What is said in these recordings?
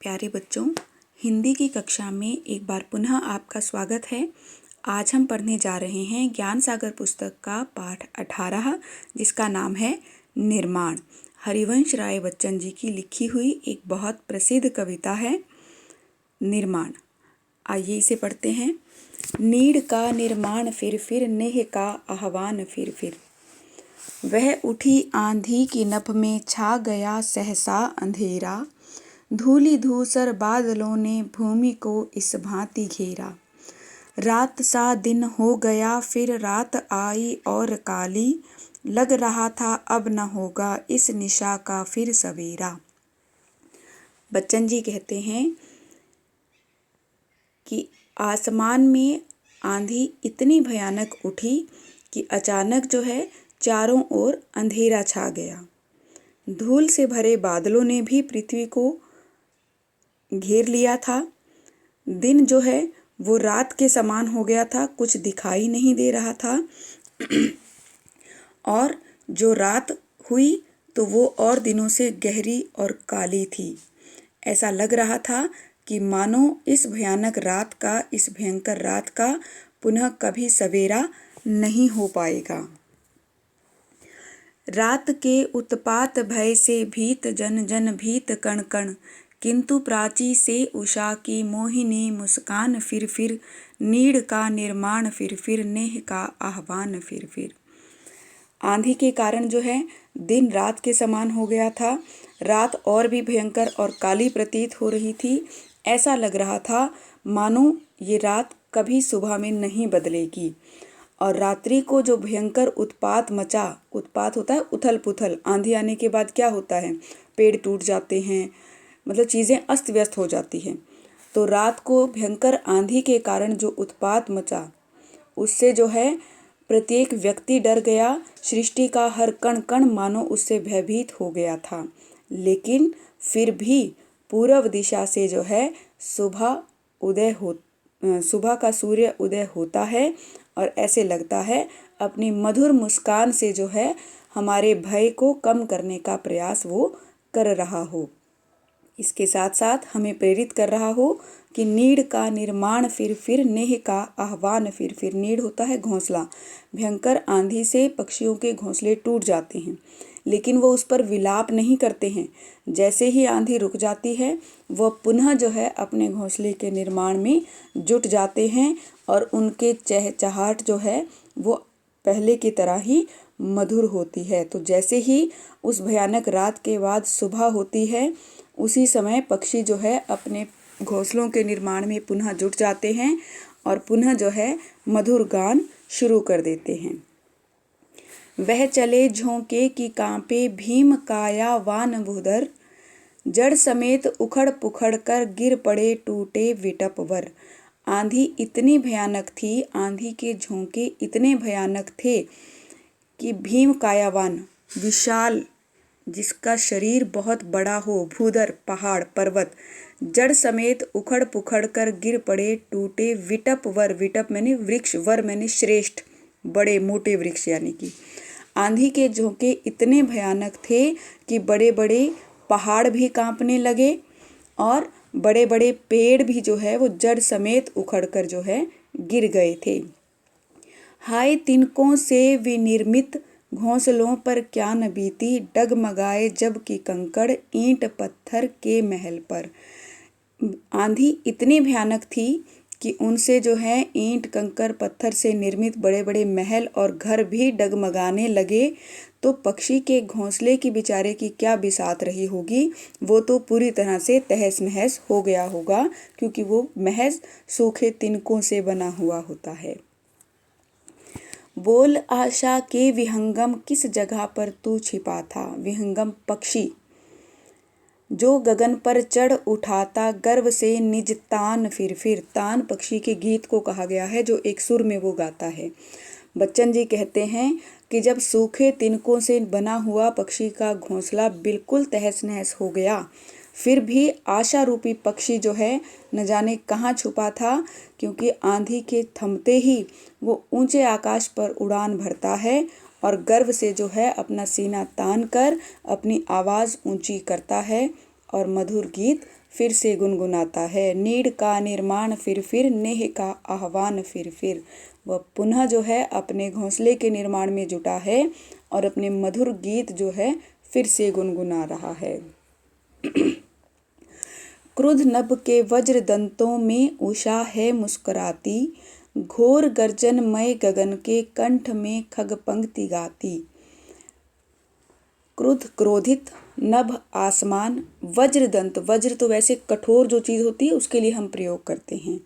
प्यारे बच्चों, हिंदी की कक्षा में एक बार पुनः आपका स्वागत है। आज हम पढ़ने जा रहे हैं ज्ञान सागर पुस्तक का पाठ 18 जिसका नाम है निर्माण। हरिवंश राय बच्चन जी की लिखी हुई एक बहुत प्रसिद्ध कविता है निर्माण। आइए इसे पढ़ते हैं। नीड़ का निर्माण फिर नेह का आह्वान फिर वह उठी आंधी की नभ में छा गया सहसा अंधेरा। धूली धूसर बादलों ने भूमि को इस भांति घेरा। रात सा दिन हो गया फिर रात आई और काली। लग रहा था अब न होगा इस निशा का फिर सवेरा। बच्चन जी कहते हैं कि आसमान में आंधी इतनी भयानक उठी कि अचानक जो है चारों ओर अंधेरा छा गया। धूल से भरे बादलों ने भी पृथ्वी को घेर लिया था। दिन जो है वो रात के समान हो गया था, कुछ दिखाई नहीं दे रहा था। और जो रात हुई तो वो और दिनों से गहरी और काली थी। ऐसा लग रहा था कि मानो इस भयानक रात का, इस भयंकर रात का पुनः कभी सवेरा नहीं हो पाएगा। रात के उत्पात भय से भीत जन जन भीत कण कण। किंतु प्राची से उषा की मोहिनी मुस्कान फिर नीड़ का निर्माण फिर नेह का आह्वान फिर। आंधी के कारण जो है दिन रात के समान हो गया था। रात और भी भयंकर और काली प्रतीत हो रही थी। ऐसा लग रहा था मानो ये रात कभी सुबह में नहीं बदलेगी। और रात्रि को जो भयंकर उत्पात मचा, उत्पात होता है उथल पुथल। आंधी आने के बाद क्या होता है, पेड़ टूट जाते हैं, मतलब चीज़ें अस्त व्यस्त हो जाती हैं। तो रात को भयंकर आंधी के कारण जो उत्पात मचा उससे जो है प्रत्येक व्यक्ति डर गया। सृष्टि का हर कण कण मानो उससे भयभीत हो गया था। लेकिन फिर भी पूर्व दिशा से जो है सुबह का सूर्य उदय होता है और ऐसे लगता है अपनी मधुर मुस्कान से जो है हमारे भय को कम करने का प्रयास वो कर रहा हो। इसके साथ साथ हमें प्रेरित कर रहा हो कि नीड़ का निर्माण फिर नेह का आह्वान फिर। नीड़ होता है घोंसला। भयंकर आंधी से पक्षियों के घोंसले टूट जाते हैं, लेकिन वो उस पर विलाप नहीं करते हैं। जैसे ही आंधी रुक जाती है वह पुनः जो है अपने घोंसले के निर्माण में जुट जाते हैं और उनके चहचहाट जो है वो पहले की तरह ही मधुर होती है। तो जैसे ही उस भयानक रात के बाद सुबह होती है उसी समय पक्षी जो है अपने घोंसलों के निर्माण में पुनः जुट जाते हैं और पुनः जो है मधुर गान शुरू कर देते हैं। वह चले झोंके की कांपे भीम काया वान भूधर। जड़ समेत उखड़ पुखड़ कर गिर पड़े टूटे विटप वर। आंधी इतनी भयानक थी, आंधी के झोंके इतने भयानक थे कि भीम कायावान, विशाल, जिसका शरीर बहुत बड़ा हो, भूधर, पहाड़ पर्वत, जड़ समेत उखड़ पुखड़ कर गिर पड़े टूटे विटप वर। विटप मैंने वृक्ष, वर मैंने श्रेष्ठ, बड़े मोटे वृक्ष। यानी कि आंधी के झोंके इतने भयानक थे कि बड़े बड़े पहाड़ भी कांपने लगे और बड़े बड़े पेड़ भी जो है वो जड़ समेत उखड़ कर जो है गिर गए थे। हाय तिनकों से विनिर्मित घोंसलों पर क्या न बीती। डगमगाए जब की कंकड़ ईंट पत्थर के महल पर। आंधी इतनी भयानक थी कि उनसे जो है ईंट कंकड़ पत्थर से निर्मित बड़े बड़े महल और घर भी डगमगाने लगे। तो पक्षी के घोंसले की बेचारे की क्या बिसात रही होगी, वो तो पूरी तरह से तहस नहस हो गया होगा, क्योंकि वो महज सूखे तिनकों से बना हुआ होता है। बोल आशा के विहंगम किस जगह पर तू छिपा था। विहंगम पक्षी जो गगन पर चढ़ उठाता गर्व से निज तान फिर। तान पक्षी के गीत को कहा गया है जो एक सुर में वो गाता है। बच्चन जी कहते हैं कि जब सूखे तिनकों से बना हुआ पक्षी का घोंसला बिल्कुल तहस नहस हो गया, फिर भी आशा रूपी पक्षी जो है न जाने कहाँ छुपा था, क्योंकि आंधी के थमते ही वो ऊंचे आकाश पर उड़ान भरता है और गर्व से जो है अपना सीना तान कर अपनी आवाज़ ऊंची करता है और मधुर गीत फिर से गुनगुनाता है। नीड़ का निर्माण फिर नेह का आह्वान फिर। वह पुनः जो है अपने घोंसले के निर्माण में जुटा है और अपने मधुर गीत जो है फिर से गुनगुना रहा है। क्रुद्ध नभ के वज्र दंतों में उषा है मुस्कुराती, घोर गर्जनमय गगन के कंठ में खग पंक्ति गाती। क्रुद्ध क्रोधित, नभ आसमान, वज्र दंत, वज्र तो वैसे कठोर जो चीज़ होती है उसके लिए हम प्रयोग करते हैं।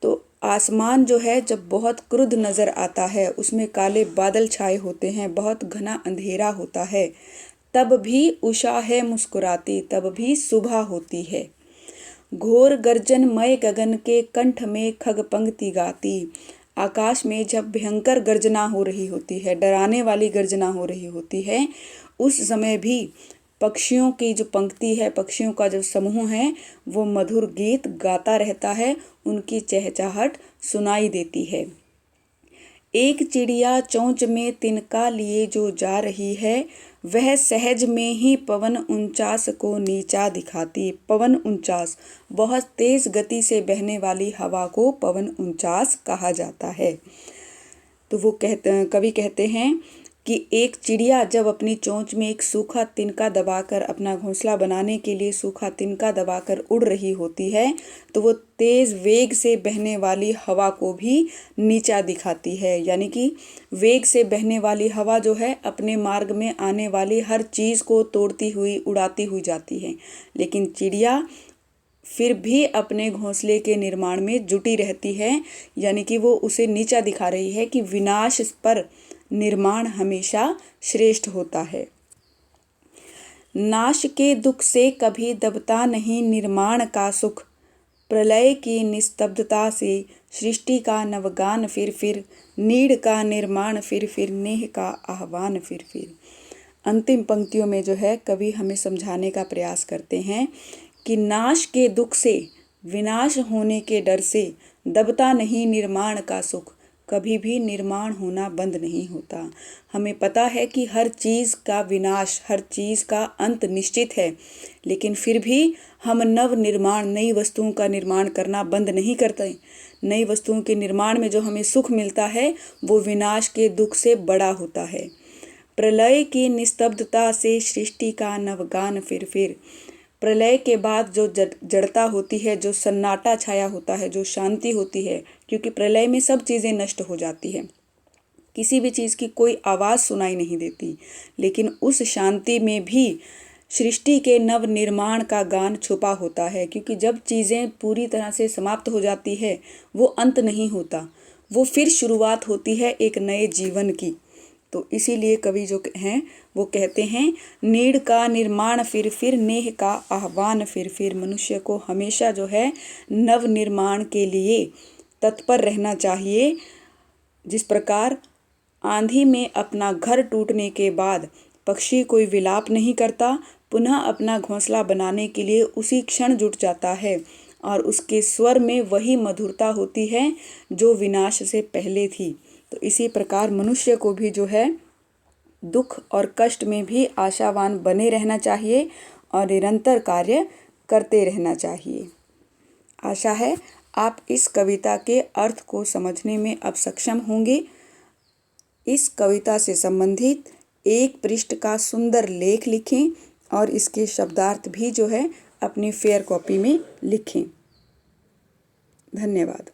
तो आसमान जो है जब बहुत क्रुद्ध नज़र आता है, उसमें काले बादल छाए होते हैं, बहुत घना अंधेरा होता है, तब भी उषा है मुस्कुराती, तब भी सुबह होती है। घोर गर्जनमय गगन के कंठ में खग पंक्ति गाती। आकाश में जब भयंकर गर्जना हो रही होती है, डराने वाली गर्जना हो रही होती है, उस समय भी पक्षियों की जो पंक्ति है, पक्षियों का जो समूह है, वो मधुर गीत गाता रहता है, उनकी चहचहाहट सुनाई देती है। एक चिड़िया चोंच में तिनका लिए जो जा रही है, वह सहज में ही पवन 49 को नीचा दिखाती। पवन 49, बहुत तेज गति से बहने वाली हवा को पवन 49 कहा जाता है। तो वो कवि कहते हैं कि एक चिड़िया जब अपनी चोंच में एक सूखा तिनका दबाकर अपना घोंसला बनाने के लिए सूखा तिनका दबाकर उड़ रही होती है, तो वो तेज वेग से बहने वाली हवा को भी नीचा दिखाती है। यानी कि वेग से बहने वाली हवा जो है अपने मार्ग में आने वाली हर चीज़ को तोड़ती हुई, उड़ाती हुई जाती है, लेकिन चिड़िया फिर भी अपने घोंसले के निर्माण में जुटी रहती है। यानी कि वो उसे नीचा दिखा रही है कि विनाश पर निर्माण हमेशा श्रेष्ठ होता है। नाश के दुख से कभी दबता नहीं निर्माण का सुख, प्रलय की निस्तब्धता से सृष्टि का नवगान फिर। नीड़ का निर्माण फिर नेह का आह्वान फिर। अंतिम पंक्तियों में जो है कवि हमें समझाने का प्रयास करते हैं कि नाश के दुख से, विनाश होने के डर से दबता नहीं निर्माण का सुख, कभी भी निर्माण होना बंद नहीं होता। हमें पता है कि हर चीज़ का विनाश, हर चीज़ का अंत निश्चित है, लेकिन फिर भी हम नव निर्माण, नई वस्तुओं का निर्माण करना बंद नहीं करते। नई वस्तुओं के निर्माण में जो हमें सुख मिलता है वो विनाश के दुख से बड़ा होता है। प्रलय की निस्तब्धता से सृष्टि का नवगान फिर। प्रलय के बाद जो जड़ता होती है, जो सन्नाटा छाया होता है, जो शांति होती है, क्योंकि प्रलय में सब चीज़ें नष्ट हो जाती हैं, किसी भी चीज़ की कोई आवाज़ सुनाई नहीं देती, लेकिन उस शांति में भी सृष्टि के नव निर्माण का गान छुपा होता है। क्योंकि जब चीज़ें पूरी तरह से समाप्त हो जाती है वो अंत नहीं होता, वो फिर शुरुआत होती है एक नए जीवन की। तो इसीलिए कवि जो हैं वो कहते हैं नीड़ का निर्माण फिर नेह का आह्वान फिर। मनुष्य को हमेशा जो है नव निर्माण के लिए तत्पर रहना चाहिए। जिस प्रकार आंधी में अपना घर टूटने के बाद पक्षी कोई विलाप नहीं करता, पुनः अपना घोंसला बनाने के लिए उसी क्षण जुट जाता है और उसके स्वर में वही मधुरता होती है जो विनाश से पहले थी। तो इसी प्रकार मनुष्य को भी जो है दुख और कष्ट में भी आशावान बने रहना चाहिए और निरंतर कार्य करते रहना चाहिए। आशा है आप इस कविता के अर्थ को समझने में अब सक्षम होंगे। इस कविता से संबंधित एक पृष्ठ का सुंदर लेख लिखें और इसके शब्दार्थ भी जो है अपनी फेयर कॉपी में लिखें। धन्यवाद।